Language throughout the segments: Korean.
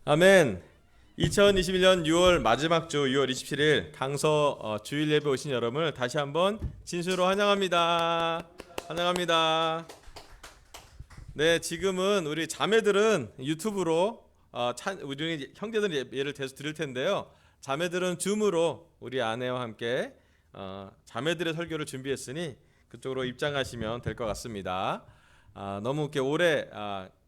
아멘. 2021년 6월 마지막 주 6월 27일 강서 주일 예배 오신 여러분을 다시 한번 진심으로 환영합니다. 환영합니다. 네, 지금은 우리 자매들은 유튜브로 우리 형제들 예배를 계속 드릴 텐데요. 자매들은 줌으로 우리 아내와 함께 자매들의 설교를 준비했으니 그쪽으로 입장하시면 될 것 같습니다. 너무 이렇게 올해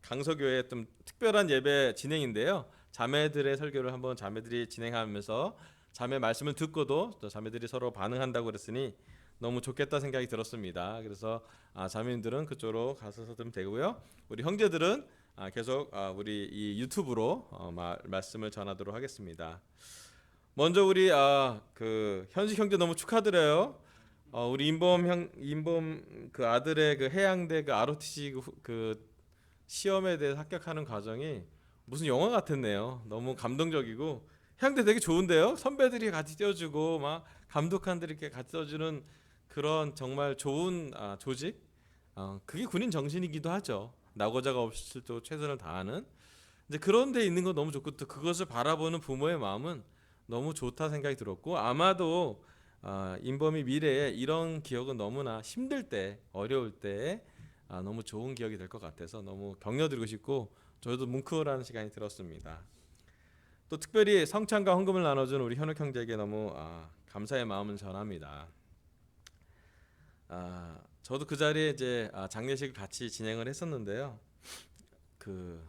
강서교회 좀 특별한 예배 진행인데요. 자매들의 설교를 한번 자매들이 진행하면서 자매 말씀을 듣고도 또 자매들이 서로 반응한다고 그랬으니 너무 좋겠다 생각이 들었습니다. 그래서 자매님들은 그쪽으로 가셔서 들으면 되고요. 우리 형제들은 계속 우리 이 유튜브로 말씀을 전하도록 하겠습니다. 먼저 우리 그 현식 형제 너무 축하드려요. 우리 인범 그 아들의 그 해양대 그 ROTC 그 시험에 대해서 합격하는 과정이 무슨 영화 같았네요. 너무 감동적이고 해양대 되게 좋은데요. 선배들이 같이 뛰어주고 막 감독관들이 이렇게 같이 뛰어주는 그런 정말 좋은 조직. 그게 군인 정신이기도 하죠. 낙오자가 없을 때 최선을 다하는. 이제 그런 데 있는 건 너무 좋고 또 그것을 바라보는 부모의 마음은 너무 좋다 생각이 들었고 아마도 인범이 미래에 이런 기억은 너무나 힘들 때 어려울 때 너무 좋은 기억이 될 것 같아서 너무 격려드리고 싶고 저희도 뭉클한 시간이 들었습니다. 또 특별히 성찬과 헌금을 나눠준 우리 현욱 형제에게 너무 감사의 마음을 전합니다. 저도 그 자리에 이제 장례식을 같이 진행을 했었는데요. 그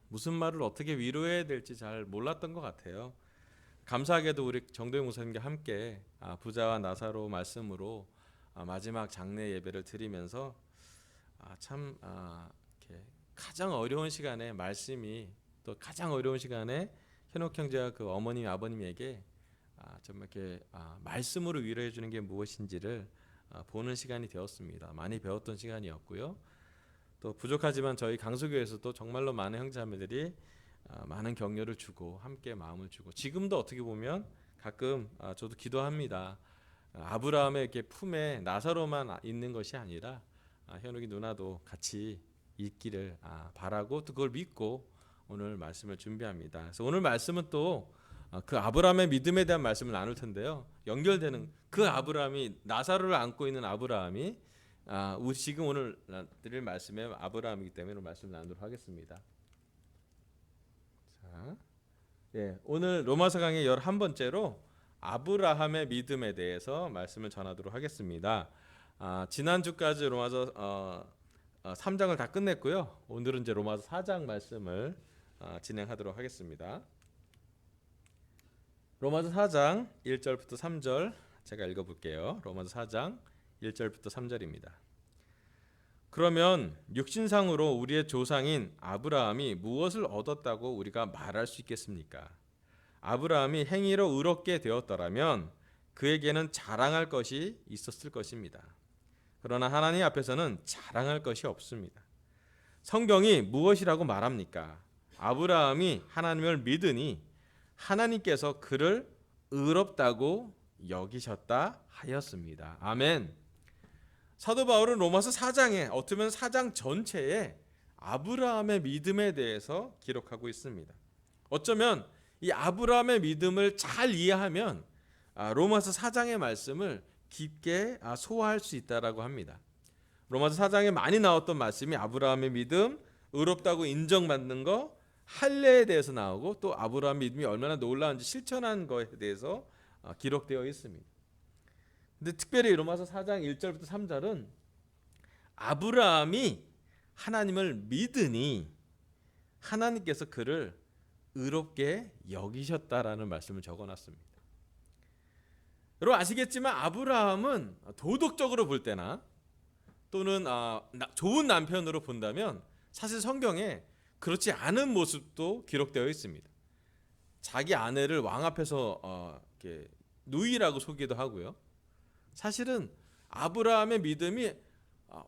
무슨 말을 어떻게 위로해야 될지 잘 몰랐던 것 같아요. 감사하게도 우리 정도영 목사님과 함께 부자와 나사로 말씀으로 마지막 장례 예배를 드리면서 참 이렇게 가장 어려운 시간에 말씀이 또 가장 어려운 시간에 현옥 형제와 그 어머님 아버님에게 정말 이렇게 말씀으로 위로해 주는 게 무엇인지를 보는 시간이 되었습니다. 많이 배웠던 시간이었고요. 또 부족하지만 저희 강서교회에서도 정말로 많은 형제자매들이 많은 격려를 주고 함께 마음을 주고 지금도 어떻게 보면 가끔 저도 기도합니다. 아브라함의 이렇게 품에 나사로만 있는 것이 아니라 현욱이 누나도 같이 있기를 바라고 또 그걸 믿고 오늘 말씀을 준비합니다. 그래서 오늘 말씀은 또 그 아브라함의 믿음에 대한 말씀을 나눌 텐데요. 연결되는 그 아브라함이 나사로를 안고 있는 아브라함이 우리 지금 오늘 드릴 말씀의 아브라함이기 때문에 오늘 말씀을 나누도록 하겠습니다. 자, 오늘 로마서 강의 11번째로 아브라함의 믿음에 대해서 말씀을 전하도록 하겠습니다. 지난주까지 로마서 3장을 다 끝냈고요. 오늘은 이제 로마서 4장 말씀을 진행하도록 하겠습니다. 로마서 4장 1절부터 3절 제가 읽어볼게요. 로마서 4장 1절부터 3절입니다. 그러면 육신상으로 우리의 조상인 아브라함이 무엇을 얻었다고 우리가 말할 수 있겠습니까? 아브라함이 행위로 의롭게 되었더라면 그에게는 자랑할 것이 있었을 것입니다. 그러나 하나님 앞에서는 자랑할 것이 없습니다. 성경이 무엇이라고 말합니까? 아브라함이 하나님을 믿으니 하나님께서 그를 의롭다고 여기셨다 하였습니다. 아멘. 사도 바울은 로마서 4장에 어떻게 보면 4장 전체에 아브라함의 믿음에 대해서 기록하고 있습니다. 어쩌면 이 아브라함의 믿음을 잘 이해하면 로마서 4장의 말씀을 깊게 소화할 수 있다라고 합니다. 로마서 4장에 많이 나왔던 말씀이 아브라함의 믿음, 의롭다고 인정받는 거, 할례에 대해서 나오고 또 아브라함 믿음이 얼마나 놀라운지 실천한 것에 대해서 기록되어 있습니다. 근데 특별히 로마서 4장 1절부터 3절은 아브라함이 하나님을 믿으니 하나님께서 그를 의롭게 여기셨다라는 말씀을 적어놨습니다. 여러분 아시겠지만 아브라함은 도덕적으로 볼 때나 또는 좋은 남편으로 본다면 사실 성경에 그렇지 않은 모습도 기록되어 있습니다. 자기 아내를 왕 앞에서 이렇게 누이라고 소개도 하고요. 사실은 아브라함의 믿음이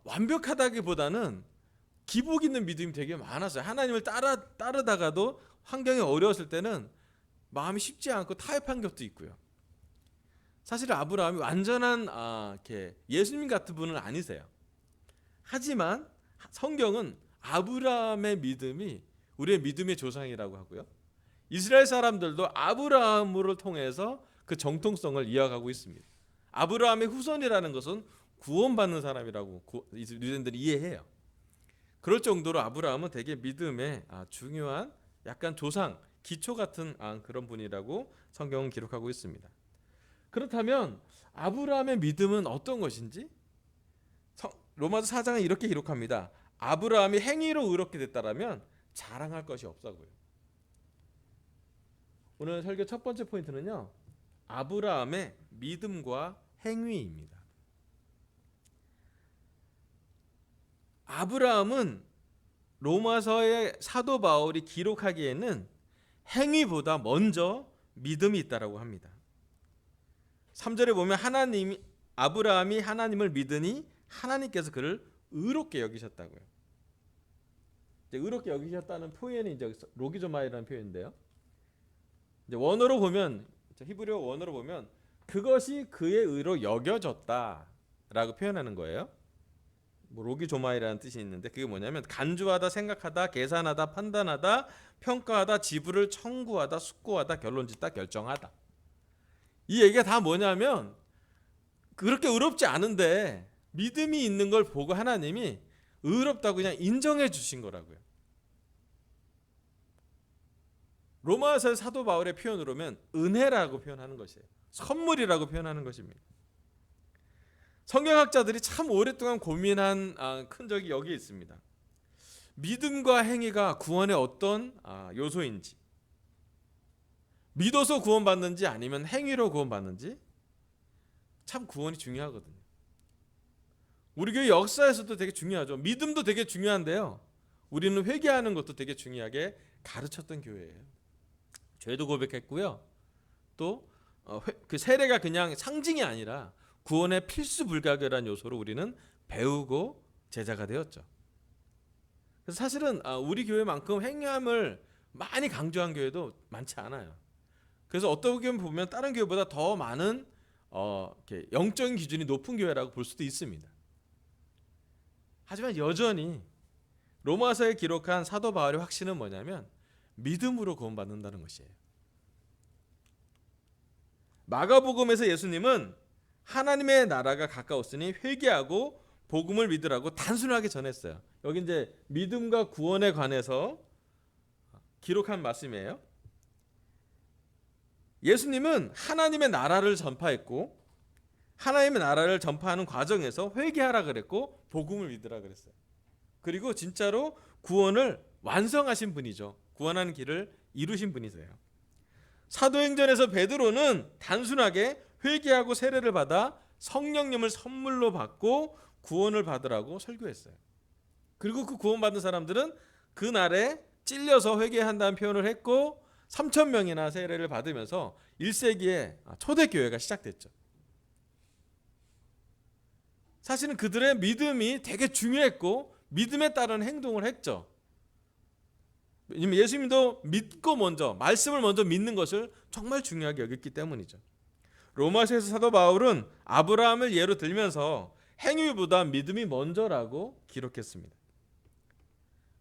완벽하다기보다는 기복 있는 믿음이 되게 많았어요. 하나님을 따르다가도 환경이 어려웠을 때는 마음이 쉽지 않고 타협한 것도 있고요. 사실 아브라함이 완전한 이렇게 예수님 같은 분은 아니세요. 하지만 성경은 아브라함의 믿음이 우리의 믿음의 조상이라고 하고요. 이스라엘 사람들도 아브라함을 통해서 그 정통성을 이어가고 있습니다. 아브라함의 후손이라는 것은 구원받는 사람이라고 유대인들이 이해해요. 그럴 정도로 아브라함은 되게 믿음의 중요한 약간 조상, 기초 같은 그런 분이라고 성경은 기록하고 있습니다. 그렇다면 아브라함의 믿음은 어떤 것인지 로마서 4장은 이렇게 기록합니다. 아브라함이 행위로 의롭게 됐다라면 자랑할 것이 없다고요. 오늘 설교 첫 번째 포인트는요, 아브라함의 믿음과 행위입니다. 아브라함은 로마서의 사도 바울이 기록하기에는 행위보다 먼저 믿음이 있다라고 합니다. 3절에 보면 아브라함이 하나님을 믿으니 하나님께서 그를 의롭게 여기셨다고요. 이제 의롭게 여기셨다는 표현이 이제 로기조마이라는 표현인데요. 이제 원어로 보면, 히브리어 원어로 보면 그것이 그의 의로 여겨졌다라고 표현하는 거예요. 로기조마이라는 뜻이 있는데 그게 뭐냐면 간주하다, 생각하다, 계산하다, 판단하다, 평가하다, 지불을 청구하다, 숙고하다, 결론짓다, 결정하다. 이 얘기가 다 뭐냐면 그렇게 의롭지 않은데 믿음이 있는 걸 보고 하나님이 의롭다고 그냥 인정해 주신 거라고요. 로마서 사도 바울의 표현으로면 은혜라고 표현하는 것이에요. 선물이라고 표현하는 것입니다. 성경학자들이 참 오랫동안 고민한 큰 적이 여기에 있습니다. 믿음과 행위가 구원의 어떤 요소인지, 믿어서 구원받는지 아니면 행위로 구원받는지, 참 구원이 중요하거든요. 우리 교회 역사에서도 되게 중요하죠. 믿음도 되게 중요한데요, 우리는 회개하는 것도 되게 중요하게 가르쳤던 교회예요. 죄도 고백했고요, 또 그 세례가 그냥 상징이 아니라 구원의 필수 불가결한 요소로 우리는 배우고 제자가 되었죠. 그래서 사실은 우리 교회만큼 행함을 많이 강조한 교회도 많지 않아요. 그래서 어떻게 보면 다른 교회보다 더 많은 이렇게 영적인 기준이 높은 교회라고 볼 수도 있습니다. 하지만 여전히 로마서에 기록한 사도 바울의 확신은 뭐냐면 믿음으로 구원받는다는 것이에요. 마가복음에서 예수님은 하나님의 나라가 가까웠으니 회개하고 복음을 믿으라고 단순하게 전했어요. 여기 이제 믿음과 구원에 관해서 기록한 말씀이에요. 예수님은 하나님의 나라를 전파했고 하나님의 나라를 전파하는 과정에서 회개하라 그랬고 복음을 믿으라 그랬어요. 그리고 진짜로 구원을 완성하신 분이죠. 구원하는 길을 이루신 분이세요. 사도행전에서 베드로는 단순하게 회개하고 세례를 받아 성령님을 선물로 받고 구원을 받으라고 설교했어요. 그리고 그 구원받은 사람들은 그날에 찔려서 회개한다는 표현을 했고 3,000명이나 세례를 받으면서 1세기에 초대교회가 시작됐죠. 사실은 그들의 믿음이 되게 중요했고 믿음에 따른 행동을 했죠. 예수님도 믿고 먼저 말씀을 먼저 믿는 것을 정말 중요하게 여겼기 때문이죠. 로마서에서 사도 바울은 아브라함을 예로 들면서 행위보다 믿음이 먼저라고 기록했습니다.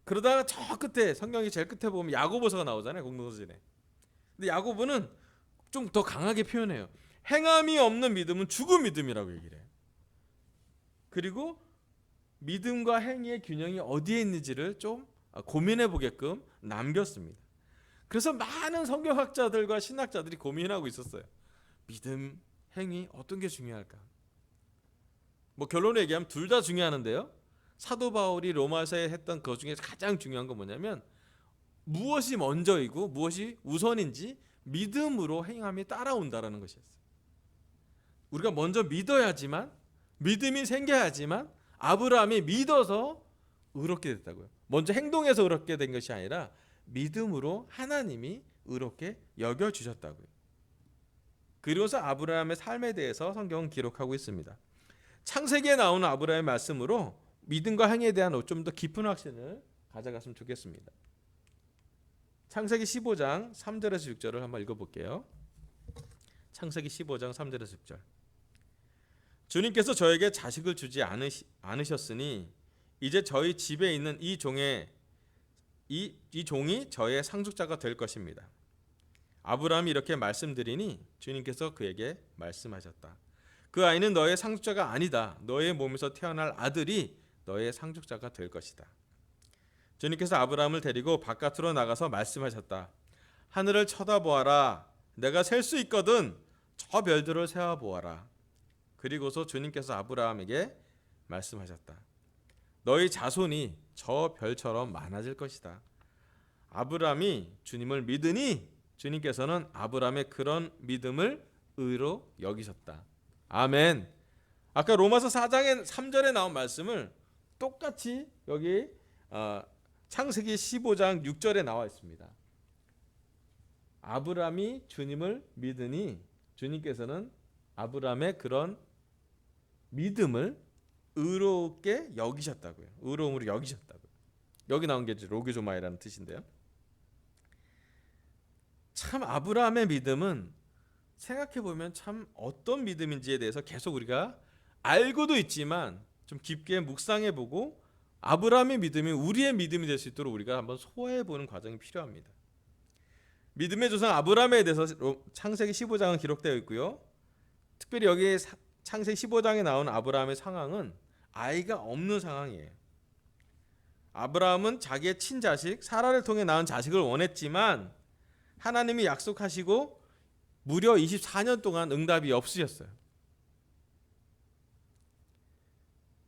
그러다가 저 끝에 성경이 제일 끝에 보면 야고보서가 나오잖아요. 공동서신에. 근데 야고보는 좀 더 강하게 표현해요. 행함이 없는 믿음은 죽은 믿음이라고 얘기를 해요. 그리고 믿음과 행위의 균형이 어디에 있는지를 좀 고민해 보게끔 남겼습니다. 그래서 많은 성경학자들과 신학자들이 고민하고 있었어요. 믿음, 행위 어떤 게 중요할까? 결론을 얘기하면 둘 다 중요하는데요, 사도 바울이 로마서에 했던 것 중에 가장 중요한 건 뭐냐면 무엇이 먼저이고 무엇이 우선인지 믿음으로 행함이 따라온다라는 것이었어요. 우리가 먼저 믿어야지만, 믿음이 생겨야지만 아브라함이 믿어서 의롭게 됐다고요. 먼저 행동해서 의롭게 된 것이 아니라 믿음으로 하나님이 의롭게 여겨주셨다고요. 그리고서 아브라함의 삶에 대해서 성경은 기록하고 있습니다. 창세기에 나오는 아브라함의 말씀으로 믿음과 행위에 대한 좀 더 깊은 확신을 가져갔으면 좋겠습니다. 창세기 15장 3절에서 6절을 한번 읽어볼게요. 창세기 15장 3절에서 6절. 주님께서 저에게 자식을 주지 않으셨으니 이제 저희 집에 있는 이 종이 저의 상속자가 될 것입니다. 아브라함이 이렇게 말씀드리니 주님께서 그에게 말씀하셨다. 그 아이는 너의 상속자가 아니다. 너의 몸에서 태어날 아들이 너의 상속자가 될 것이다. 주님께서 아브라함을 데리고 바깥으로 나가서 말씀하셨다. 하늘을 쳐다보아라. 내가 셀 수 있거든. 저 별들을 세어보아라. 그리고서 주님께서 아브라함에게 말씀하셨다. 너희 자손이 저 별처럼 많아질 것이다. 아브라함이 주님을 믿으니 주님께서는 아브라함의 그런 믿음을 의로 여기셨다. 아멘. 아까 로마서 4장의 3절에 나온 말씀을 똑같이 여기 창세기 15장 6절에 나와 있습니다. 아브라함이 주님을 믿으니 주님께서는 아브라함의 그런 믿음을 의롭게 여기셨다고요. 의로움으로 여기셨다고요. 여기 나온 게 로기조마이라는 뜻인데요. 참 아브라함의 믿음은 생각해 보면 참 어떤 믿음인지에 대해서 계속 우리가 알고도 있지만 좀 깊게 묵상해 보고 아브라함의 믿음이 우리의 믿음이 될 수 있도록 우리가 한번 소화해 보는 과정이 필요합니다. 믿음의 조상 아브라함에 대해서 창세기 15장은 기록되어 있고요. 특별히 여기 창세기 15장에 나온 아브라함의 상황은 아이가 없는 상황이에요. 아브라함은 자기의 친자식 사라를 통해 낳은 자식을 원했지만 하나님이 약속하시고 무려 24년 동안 응답이 없으셨어요.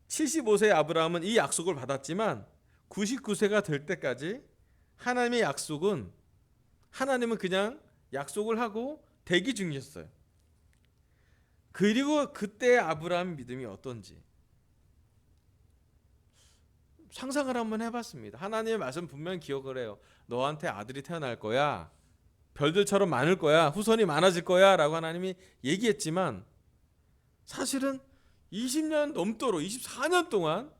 75세의 아브라함은 이 약속을 받았지만 99세가 될 때까지 하나님의 약속은 하나님은 그냥 약속을 하고 대기 중이셨어요. 그리고 그때 아브라함의 믿음이 어떤지 상상을 한번 해봤습니다. 하나님의 말씀 분명히 기억을 해요. 너한테 아들이 태어날 거야. 별들처럼 많을 거야. 후손이 많아질 거야 라고 하나님이 얘기했지만 사실은 20년 넘도록 24년 동안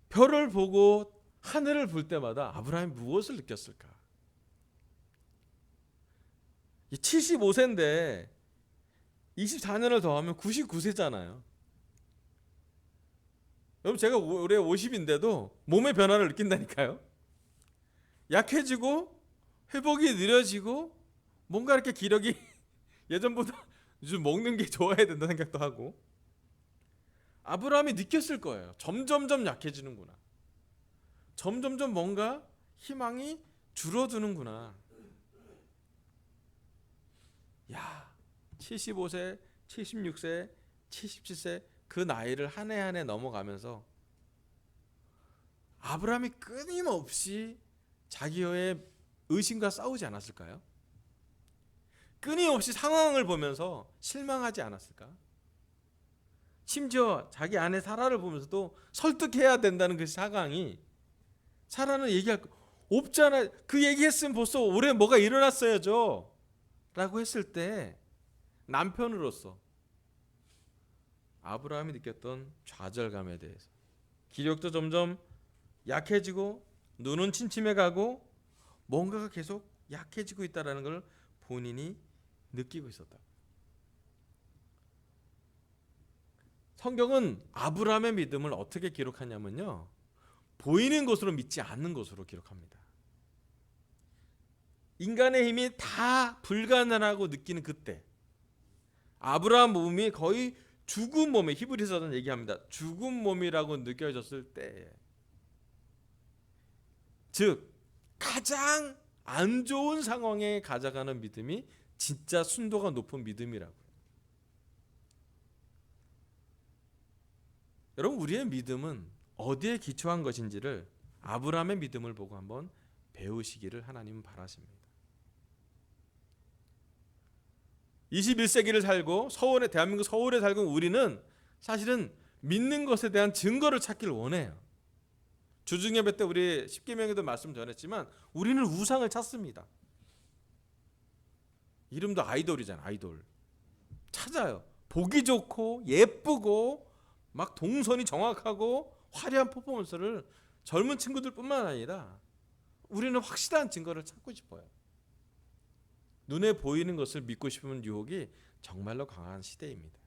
별을 보고 하늘을 볼 때마다 아브라함이 무엇을 느꼈을까? 75세인데 24년을 더하면 99세잖아요. 여러분 제가 올해 50인데도 몸의 변화를 느낀다니까요. 약해지고 회복이 느려지고 뭔가 이렇게 기력이 예전보다 요즘 먹는 게 좋아야 된다 생각도 하고 아브라함이 느꼈을 거예요. 점점점 약해지는구나. 점점점 뭔가 희망이 줄어드는구나. 야, 75세, 76세, 77세 그 나이를 한 해 한 해 넘어가면서 아브라함이 끊임없이 자기의 의심과 싸우지 않았을까요? 끊임없이 상황을 보면서 실망하지 않았을까? 심지어 자기 아내 사라를 보면서도 설득해야 된다는 그 상황이 사라는 얘기할 거 없잖아. 그 얘기했으면 벌써 올해 뭐가 일어났어야죠 라고 했을 때 남편으로서 아브라함이 느꼈던 좌절감에 대해서 기력도 점점 약해지고 눈은 침침해가고 뭔가가 계속 약해지고 있다는 걸 본인이 느끼고 있었다. 성경은 아브라함의 믿음을 어떻게 기록하냐면요, 보이는 것으로 믿지 않는 것으로 기록합니다. 인간의 힘이 다 불가능하고 느끼는 그때 아브라함 몸이 거의 죽은 몸에, 히브리서는 얘기합니다. 죽은 몸이라고 느껴졌을 때, 즉 가장 안 좋은 상황에 가져가는 믿음이 진짜 순도가 높은 믿음이라고요. 여러분, 우리의 믿음은 어디에 기초한 것인지를 아브라함의 믿음을 보고 한번 배우시기를 하나님은 바라십니다. 21세기를 살고 대한민국 서울에 살고 우리는 사실은 믿는 것에 대한 증거를 찾기를 원해요. 주중예배 때 우리 십계명에도 말씀 전했지만 우리는 우상을 찾습니다. 이름도 아이돌이잖아요. 아이돌 찾아요. 보기 좋고 예쁘고 막 동선이 정확하고 화려한 퍼포먼스를 젊은 친구들뿐만 아니라 우리는 확실한 증거를 찾고 싶어요. 눈에 보이는 것을 믿고 싶은 유혹이 정말로 강한 시대입니다.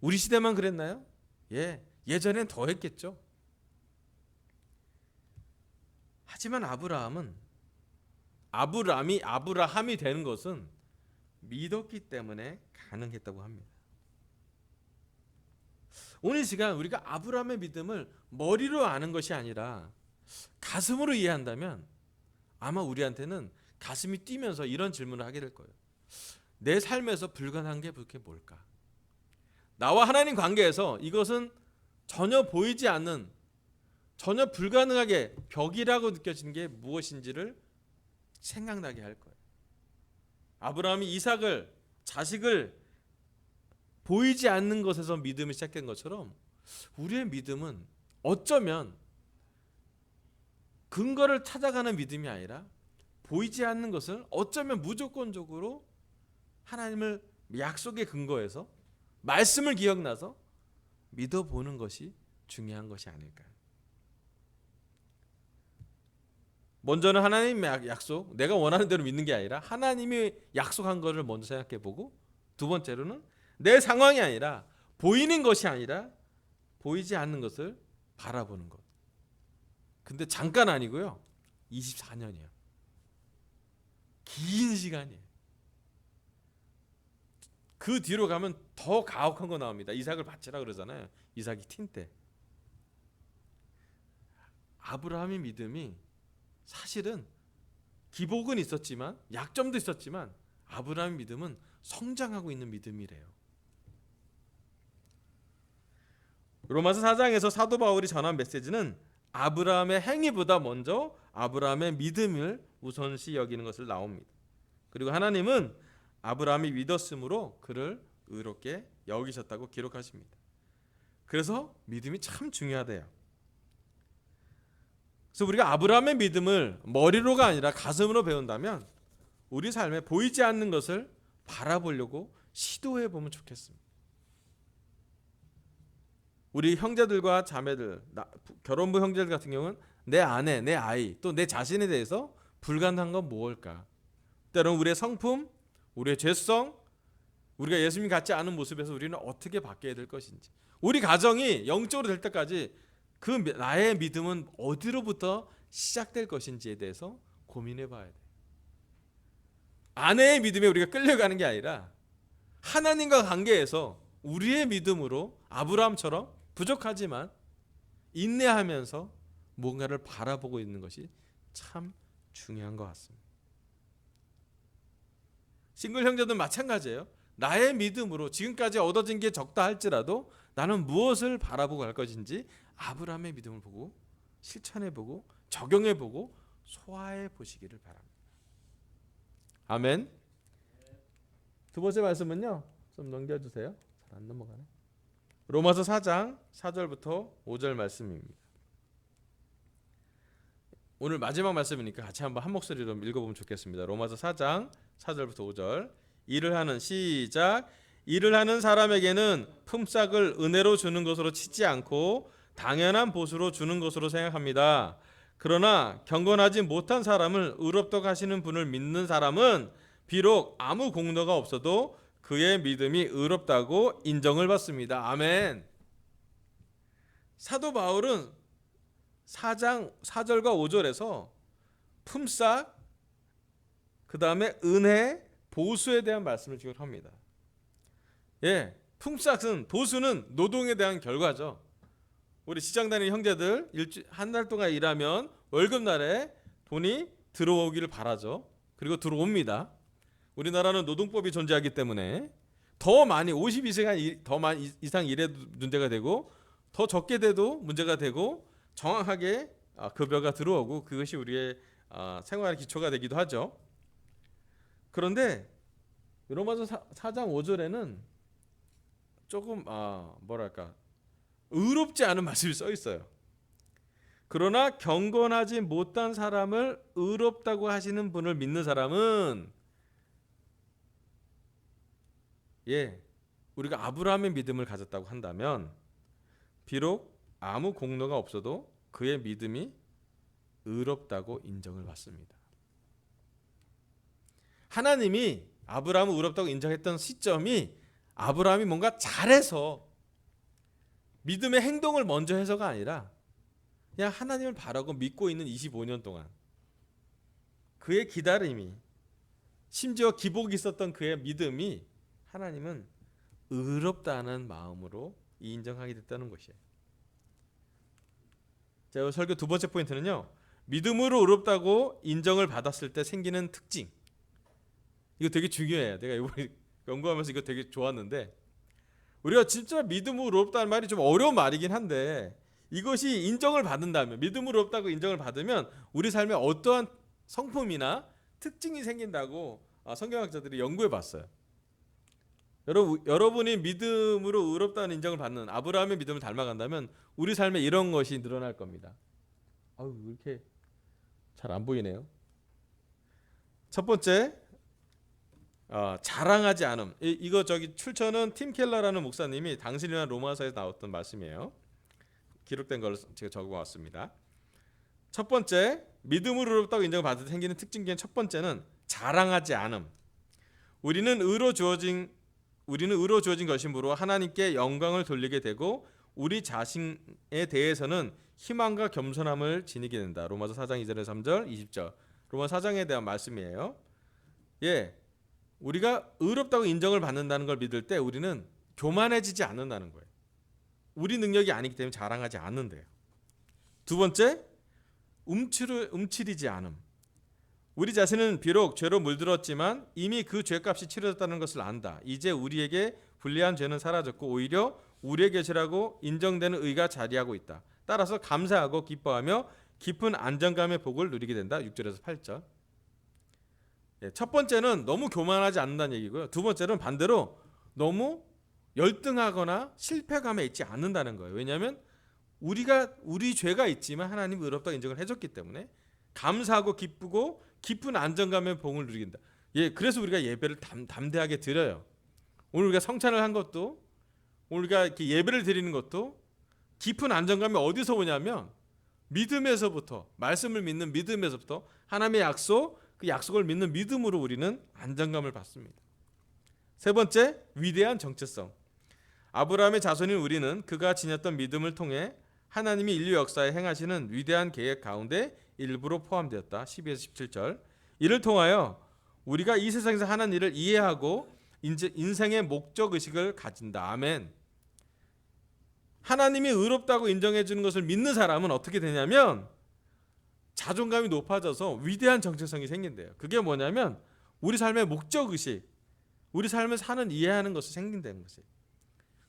우리 시대만 그랬나요? 예전엔 더 했겠죠. 하지만 아브라함은 아브라함이 되는 것은 믿었기 때문에 가능했다고 합니다. 오늘 시간 우리가 아브라함의 믿음을 머리로 아는 것이 아니라 가슴으로 이해한다면 아마 우리한테는 가슴이 뛰면서 이런 질문을 하게 될 거예요. 내 삶에서 불가능한 게 그게 뭘까? 나와 하나님 관계에서 이것은 전혀 보이지 않는, 전혀 불가능하게 벽이라고 느껴지는 게 무엇인지를 생각나게 할 거예요. 아브라함이 이삭을, 자식을 보이지 않는 것에서 믿음이 시작된 것처럼 우리의 믿음은 어쩌면 근거를 찾아가는 믿음이 아니라 보이지 않는 것을 어쩌면 무조건적으로 하나님을 약속의 근거에서 말씀을 기억나서 믿어보는 것이 중요한 것이 아닐까. 먼저는 하나님의 약속, 내가 원하는 대로 믿는 게 아니라 하나님이 약속한 것을 먼저 생각해보고, 두 번째로는 내 상황이 아니라 보이는 것이 아니라 보이지 않는 것을 바라보는 것. 근데 잠깐 아니고요, 24년이에요. 긴 시간이에요. 그 뒤로 가면 더 가혹한 거 나옵니다. 이삭을 바치라 그러잖아요. 이삭이 틴 때. 아브라함의 믿음이 사실은 기복은 있었지만, 약점도 있었지만, 아브라함의 믿음은 성장하고 있는 믿음이래요. 로마서 4장에서 사도 바울이 전한 메시지는 아브라함의 행위보다 먼저 아브라함의 믿음을 우선시 여기는 것을 나옵니다. 그리고 하나님은 아브라함이 믿었으므로 그를 의롭게 여기셨다고 기록하십니다. 그래서 믿음이 참 중요하대요. 그래서 우리가 아브라함의 믿음을 머리로가 아니라 가슴으로 배운다면 우리 삶에 보이지 않는 것을 바라보려고 시도해 보면 좋겠습니다. 우리 형제들과 자매들, 결혼부 형제들 같은 경우는 내 아내, 내 아이, 또 내 자신에 대해서 불가능한 건 무엇일까? 때로는 우리의 성품, 우리의 죄성, 우리가 예수님 같지 않은 모습에서 우리는 어떻게 바뀌어야 될 것인지, 우리 가정이 영적으로 될 때까지 그 나의 믿음은 어디로부터 시작될 것인지에 대해서 고민해 봐야 돼. 아내의 믿음에 우리가 끌려가는 게 아니라 하나님과 관계에서 우리의 믿음으로 아브라함처럼 부족하지만 인내하면서 뭔가를 바라보고 있는 것이 참 중요한 것 같습니다. 싱글 형제도 마찬가지예요. 나의 믿음으로 지금까지 얻어진 게 적다 할지라도 나는 무엇을 바라보고 갈 것인지 아브라함의 믿음을 보고 실천해보고 적용해보고 소화해 보시기를 바랍니다. 아멘. 두 번째 말씀은요, 좀 넘겨주세요. 잘 안 넘어가네. 로마서 4장 4절부터 5절 말씀입니다. 오늘 마지막 말씀이니까 같이 한번 한 목소리로 읽어보면 좋겠습니다. 로마서 4장 4절부터 5절. 일을 하는 사람에게는 품삯을 은혜로 주는 것으로 치지 않고 당연한 보수로 주는 것으로 생각합니다. 그러나 경건하지 못한 사람을 의롭다고 하시는 분을 믿는 사람은 비록 아무 공로가 없어도 그의 믿음이 의롭다고 인정을 받습니다. 아멘. 사도 바울은 4장 4절과 5절에서 품삯, 그 다음에 은혜, 보수에 대한 말씀을 지금 합니다. 예, 품삯은, 보수는 노동에 대한 결과죠. 우리 직장 다니는 형제들 한 달 동안 일하면 월급날에 돈이 들어오기를 바라죠. 그리고 들어옵니다. 우리나라는 노동법이 존재하기 때문에 더 많이 52시간 더 많이 이상 일해도 문제가 되고, 더 적게 돼도 문제가 되고, 정확하게 급여가 들어오고, 그것이 우리의 생활의 기초가 되기도 하죠. 그런데 로마서 4장 5절에는 조금 뭐랄까, 의롭지 않은 말씀이 써 있어요. 그러나 경건하지 못한 사람을 의롭다고 하시는 분을 믿는 사람은, 우리가 아브라함의 믿음을 가졌다고 한다면 비록 아무 공로가 없어도 그의 믿음이 의롭다고 인정을 받습니다. 하나님이 아브라함을 의롭다고 인정했던 시점이 아브라함이 뭔가 잘해서 믿음의 행동을 먼저 해서가 아니라 그냥 하나님을 바라고 믿고 있는 25년 동안, 그의 기다림이, 심지어 기복이 있었던 그의 믿음이 하나님은 의롭다는 마음으로 인정하게 됐다는 것이에요. 자, 설교 두 번째 포인트는요, 믿음으로 의롭다고 인정을 받았을 때 생기는 특징. 이거 되게 중요해요. 내가 이번에 연구하면서 이거 되게 좋았는데, 우리가 진짜 믿음으로 의롭다는 말이 좀 어려운 말이긴 한데, 이것이 인정을 받는다면, 믿음으로 의롭다고 인정을 받으면 우리 삶에 어떠한 성품이나 특징이 생긴다고 성경학자들이 연구해 봤어요. 여러분이 믿음으로 의롭다는 인정을 받는 아브라함의 믿음을 닮아간다면 우리 삶에 이런 것이 늘어날 겁니다. 아유, 이렇게 잘 안 보이네요. 첫 번째, 자랑하지 않음. 이거 출처는 팀 켈러라는 목사님이 당신이란 로마서에서 나왔던 말씀이에요. 기록된 걸 제가 적어왔습니다. 첫 번째, 믿음으로 의롭다고 인정을 받을 때 생기는 특징 중에 첫 번째는 자랑하지 않음. 우리는 의로 주어진 것이므로 하나님께 영광을 돌리게 되고 우리 자신에 대해서는 희망과 겸손함을 지니게 된다. 로마서 4장 2절에서 3절 20절. 로마서 4장에 대한 말씀이에요. 예, 우리가 의롭다고 인정을 받는다는 걸 믿을 때 우리는 교만해지지 않는다는 거예요. 우리 능력이 아니기 때문에 자랑하지 않는데요. 두 번째, 움츠리지 않음. 우리 자신은 비록 죄로 물들었지만 이미 그 죄값이 치러졌다는 것을 안다. 이제 우리에게 불리한 죄는 사라졌고 오히려 우리의 것이라고 인정되는 의가 자리하고 있다. 따라서 감사하고 기뻐하며 깊은 안정감의 복을 누리게 된다. 6절에서 8절. 첫 번째는 너무 교만하지 않는다는 얘기고요. 두 번째는 반대로 너무 열등하거나 실패감에 있지 않는다는 거예요. 왜냐하면 우리 죄가 있지만 하나님이 의롭다고 인정을 해줬기 때문에 감사하고 기쁘고 깊은 안정감의 복을 누린다. 예, 그래서 우리가 예배를 담대하게 드려요. 오늘 우리가 성찬을 한 것도, 오늘 우리가 이렇게 예배를 드리는 것도 깊은 안정감이 어디서 오냐면 믿음에서부터, 말씀을 믿는 믿음에서부터 하나님의 약속, 그 약속을 믿는 믿음으로 우리는 안정감을 받습니다. 세 번째, 위대한 정체성. 아브라함의 자손인 우리는 그가 지녔던 믿음을 통해 하나님이 인류 역사에 행하시는 위대한 계획 가운데 일부로 포함되었다. 12에서 17절. 이를 통하여 우리가 이 세상에서 하는 일을 이해하고 인생의 목적 의식을 가진다. 아멘. 하나님이 의롭다고 인정해 주는 것을 믿는 사람은 어떻게 되냐면 자존감이 높아져서 위대한 정체성이 생긴대요. 그게 뭐냐면 우리 삶의 목적 의식, 우리 삶을 사는 이해하는 것이 생긴다는 것이에요.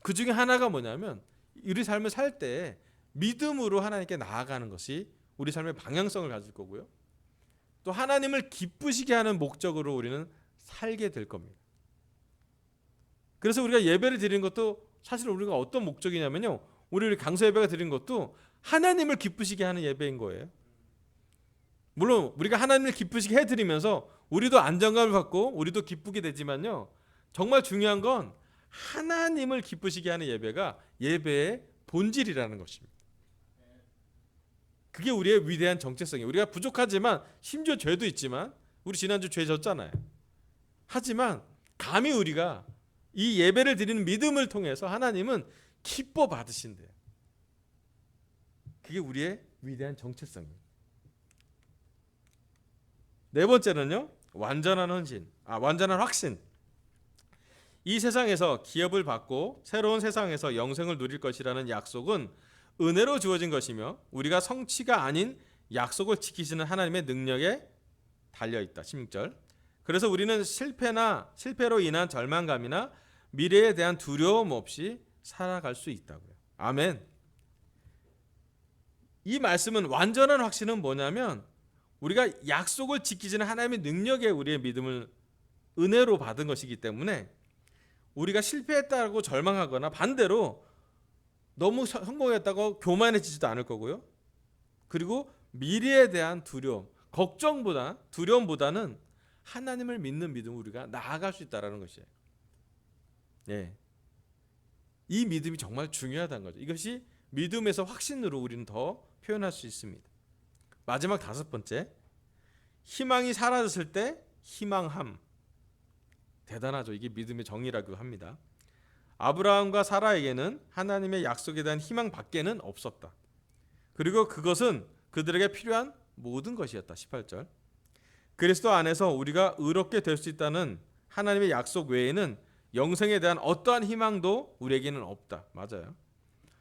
그 중에 하나가 뭐냐면 우리 삶을 살 때 믿음으로 하나님께 나아가는 것이 우리 삶의 방향성을 가질 거고요. 또 하나님을 기쁘시게 하는 목적으로 우리는 살게 될 겁니다. 그래서 우리가 예배를 드리는 것도 사실 우리가 어떤 목적이냐면요. 우리 강서 예배가 드리는 것도 하나님을 기쁘시게 하는 예배인 거예요. 물론 우리가 하나님을 기쁘시게 해드리면서 우리도 안정감을 받고 우리도 기쁘게 되지만요. 정말 중요한 건 하나님을 기쁘시게 하는 예배가 예배의 본질이라는 것입니다. 그게 우리의 위대한 정체성이에요. 우리가 부족하지만 심지어 죄도 있지만 우리 지난주 죄 졌잖아요. 하지만 감히 우리가 이 예배를 드리는 믿음을 통해서 하나님은 기뻐 받으신대요. 그게 우리의 위대한 정체성이에요. 네 번째는요. 완전한 헌신, 완전한 확신. 이 세상에서 기업을 받고 새로운 세상에서 영생을 누릴 것이라는 약속은 은혜로 주어진 것이며 우리가 성취가 아닌 약속을 지키시는 하나님의 능력에 달려있다. 16절. 그래서 우리는 실패로 인한 절망감이나 미래에 대한 두려움 없이 살아갈 수 있다고요. 아멘. 이 말씀은 완전한 확신은 뭐냐면 우리가 약속을 지키시는 하나님의 능력에 우리의 믿음을 은혜로 받은 것이기 때문에 우리가 실패했다고 절망하거나 반대로 너무 성공했다고 교만해지지도 않을 거고요. 그리고 미래에 대한 두려움보다는 하나님을 믿는 믿음으로 우리가 나아갈 수 있다는 것이에요. 예. 이 믿음이 정말 중요하다는 거죠. 이것이 믿음에서 확신으로 우리는 더 표현할 수 있습니다. 마지막 다섯 번째, 희망이 사라졌을 때 희망함. 대단하죠. 이게 믿음의 정의라고 합니다. 아브라함과 사라에게는 하나님의 약속에 대한 희망 밖에는 없었다. 그리고 그것은 그들에게 필요한 모든 것이었다. 18절. 그리스도 안에서 우리가 의롭게 될 수 있다는 하나님의 약속 외에는 영생에 대한 어떠한 희망도 우리에게는 없다. 맞아요.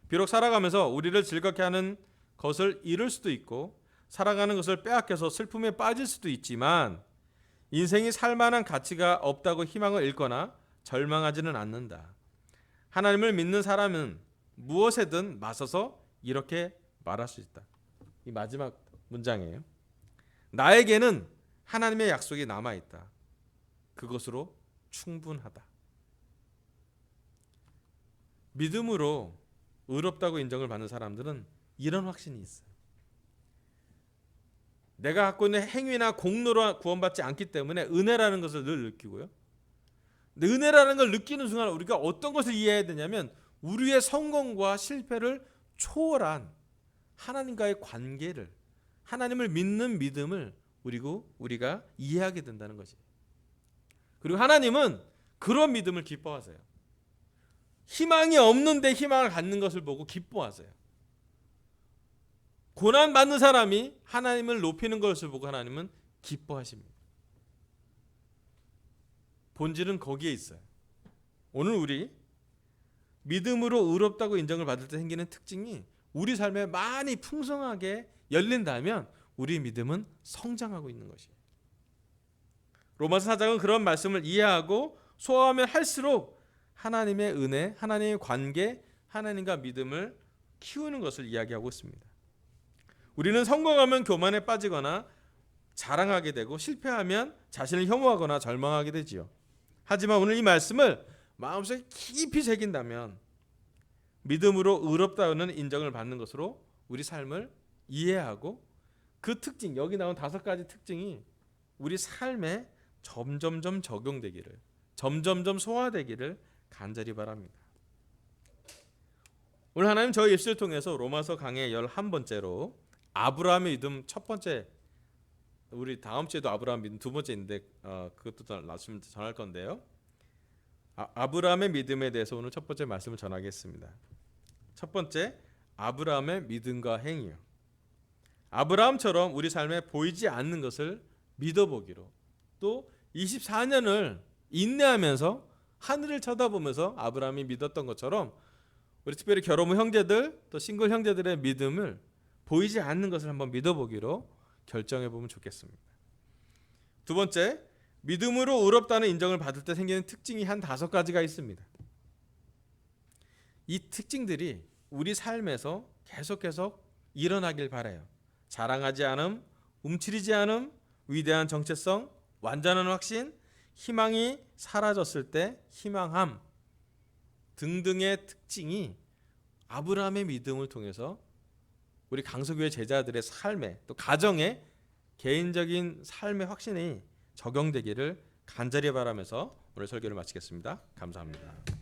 비록 살아가면서 우리를 즐겁게 하는 것을 잃을 수도 있고 살아가는 것을 빼앗겨서 슬픔에 빠질 수도 있지만 인생이 살만한 가치가 없다고 희망을 잃거나 절망하지는 않는다. 하나님을 믿는 사람은 무엇에든 맞서서 이렇게 말할 수 있다. 이 마지막 문장이에요. 나에게는 하나님의 약속이 남아있다. 그것으로 충분하다. 믿음으로 의롭다고 인정을 받는 사람들은 이런 확신이 있어요. 내가 갖고 있는 행위나 공로로 구원받지 않기 때문에 은혜라는 것을 늘 느끼고요. 근데 은혜라는 걸 느끼는 순간 우리가 어떤 것을 이해해야 되냐면 우리의 성공과 실패를 초월한 하나님과의 관계를, 하나님을 믿는 믿음을 우리가 이해하게 된다는 것이에요. 그리고 하나님은 그런 믿음을 기뻐하세요. 희망이 없는데 희망을 갖는 것을 보고 기뻐하세요. 고난받는 사람이 하나님을 높이는 것을 보고 하나님은 기뻐하십니다. 본질은 거기에 있어요. 오늘 우리 믿음으로 의롭다고 인정을 받을 때 생기는 특징이 우리 삶에 많이 풍성하게 열린다면 우리 믿음은 성장하고 있는 것이에요. 로마서 4장은 그런 말씀을 이해하고 소화하면 할수록 하나님의 은혜, 하나님의 관계, 하나님과 믿음을 키우는 것을 이야기하고 있습니다. 우리는 성공하면 교만에 빠지거나 자랑하게 되고 실패하면 자신을 혐오하거나 절망하게 되지요. 하지만 오늘 이 말씀을 마음속에 깊이 새긴다면 믿음으로 의롭다는 인정을 받는 것으로 우리 삶을 이해하고 그 특징, 여기 나온 5가지 특징이 우리 삶에 점점점 적용되기를, 점점점 소화되기를 간절히 바랍니다. 오늘 하나님 저희 입술을 통해서 로마서 강의 11번째로 아브라함의 믿음 첫 번째, 우리 다음 주에도 아브라함 믿음 두 번째인데 그것도 말씀 전할 건데요. 아브라함의 믿음에 대해서 오늘 첫 번째 말씀을 전하겠습니다. 첫 번째, 아브라함의 믿음과 행위요. 아브라함처럼 우리 삶에 보이지 않는 것을 믿어보기로, 또 24년을 인내하면서 하늘을 쳐다보면서 아브라함이 믿었던 것처럼 우리 특별히 결혼 후 형제들, 또 싱글 형제들의 믿음을 보이지 않는 것을 한번 믿어보기로 결정해 보면 좋겠습니다. 두 번째, 믿음으로 의롭다는 인정을 받을 때 생기는 특징이 한 5가지가 있습니다. 이 특징들이 우리 삶에서 계속해서 일어나길 바라요. 자랑하지 않음, 움츠리지 않음, 위대한 정체성, 완전한 확신, 희망이 사라졌을 때 희망함 등등의 특징이 아브라함의 믿음을 통해서 우리 강서교회 제자들의 삶에, 또 가정의 개인적인 삶의 확신이 적용되기를 간절히 바라면서 오늘 설교를 마치겠습니다. 감사합니다.